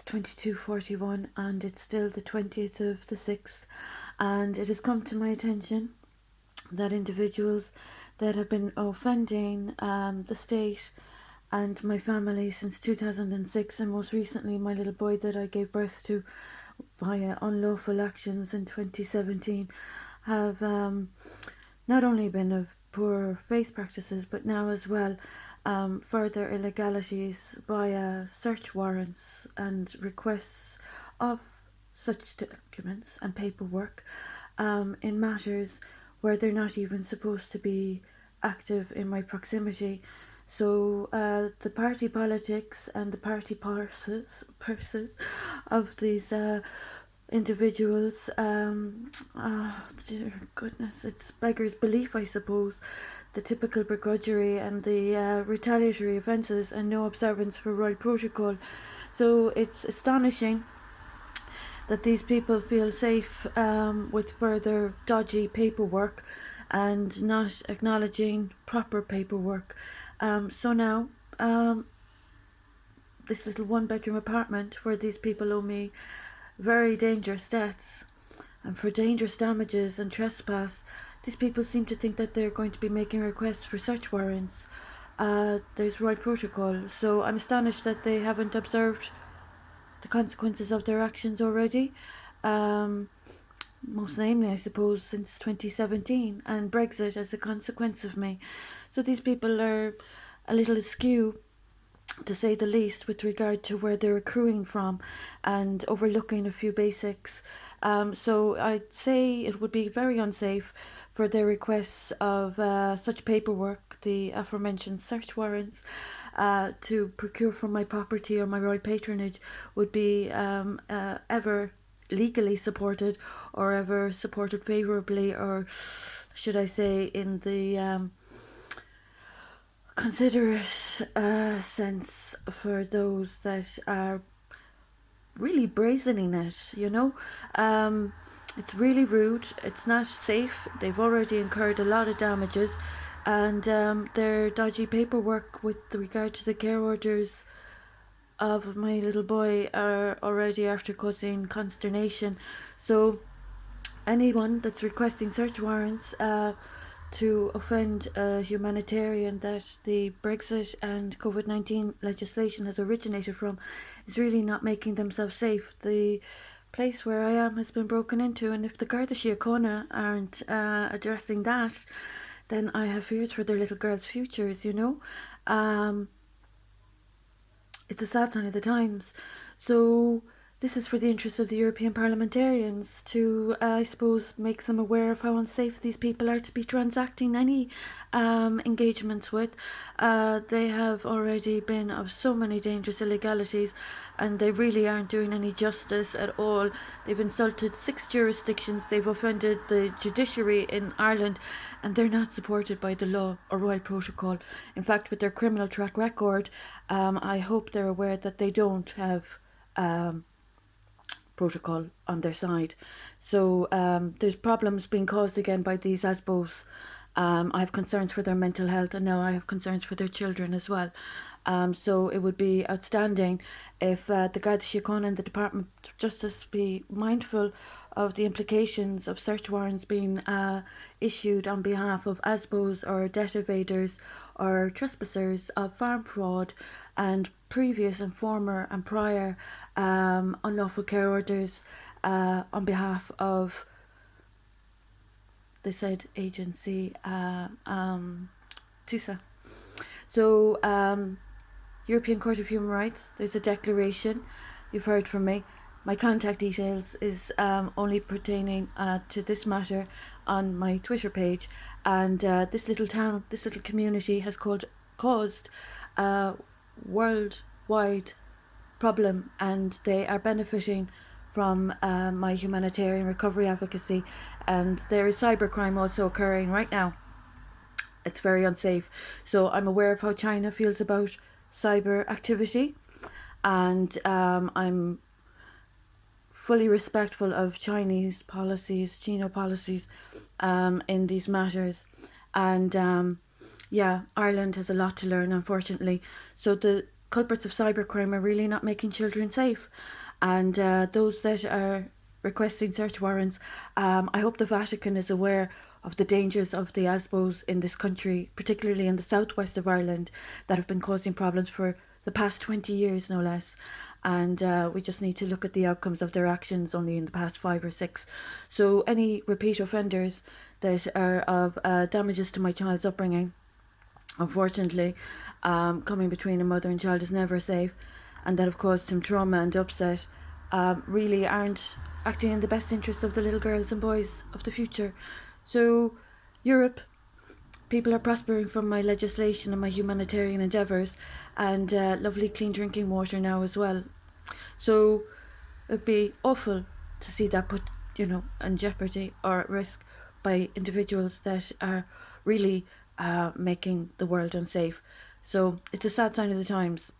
22:41 and it's still the 20th of the 6th, and it has come to my attention that individuals that have been offending the state and my family since 2006, and most recently my little boy that I gave birth to via unlawful actions in 2017, have not only been of poor faith practices but now as well further illegalities via search warrants and requests of such documents and paperwork in matters where they're not even supposed to be active in my proximity. So the party politics and the party purses of these individuals, dear goodness, it's beggars belief, I suppose. The typical begrudgery and the retaliatory offences and no observance for royal protocol. So it's astonishing that these people feel safe with further dodgy paperwork and not acknowledging proper paperwork. So now, this little one-bedroom apartment where these people owe me very dangerous debts and for dangerous damages and trespass, these people seem to think that they're going to be making requests for search warrants. There's royal protocol, so I'm astonished that they haven't observed the consequences of their actions already. Most namely, I suppose, since 2017 and Brexit as a consequence of me. So these people are a little askew, to say the least, with regard to where they're accruing from and overlooking a few basics. So I'd say it would be very unsafe for their requests of such paperwork, the aforementioned search warrants, to procure from my property or my royal patronage would be ever legally supported or ever supported favourably, or should I say in the considerate sense for those that are really brazening it, you know. It's really rude, it's not safe, they've already incurred a lot of damages, and their dodgy paperwork with regard to the care orders of my little boy are already after causing consternation. So anyone that's requesting search warrants to offend a humanitarian that the Brexit and COVID-19 legislation has originated from is really not making themselves safe. The place where I am has been broken into, and if the Garda Síochána aren't addressing that, then I have fears for their little girls' futures, you know. It's a sad sign of the times. So this is for the interests of the European parliamentarians to, I suppose, make them aware of how unsafe these people are to be transacting any engagements with. They have already been of so many dangerous illegalities, and they really aren't doing any justice at all. They've insulted 6 jurisdictions, they've offended the judiciary in Ireland, and they're not supported by the law or royal protocol. In fact, with their criminal track record, I hope they're aware that they don't have protocol on their side. So there's problems being caused again by these Asbos. I have concerns for their mental health, and now I have concerns for their children as well. So it would be outstanding if the Garda Síochána and the Department of Justice be mindful of the implications of search warrants being issued on behalf of Asbos or debt evaders or trespassers of farm fraud and previous and former and prior unlawful care orders on behalf of the said agency, TUSA. So European Court of Human Rights, there's a declaration, you've heard from me. My contact details is only pertaining to this matter on my Twitter page, and this little town, this little community has caused a worldwide problem, and they are benefiting from my humanitarian recovery advocacy, and there is cybercrime also occurring right now. It's very unsafe. So I'm aware of how China feels about cyber activity, and I'm fully respectful of Chinese policies, Chino policies in these matters. And yeah, Ireland has a lot to learn, unfortunately. So the culprits of cybercrime are really not making children safe. And those that are requesting search warrants, I hope the Vatican is aware of the dangers of the Asbos in this country, particularly in the southwest of Ireland, that have been causing problems for the past 20 years, no less. And we just need to look at the outcomes of their actions only in the past 5 or 6. So, any repeat offenders that are of damages to my child's upbringing, unfortunately, coming between a mother and child is never safe, and that have caused him trauma and upset, really aren't acting in the best interests of the little girls and boys of the future. So, Europe, people are prospering from my legislation and my humanitarian endeavours, and lovely clean drinking water now as well. So, it'd be awful to see that put, in jeopardy or at risk by individuals that are really making the world unsafe. So it's a sad sign of the times.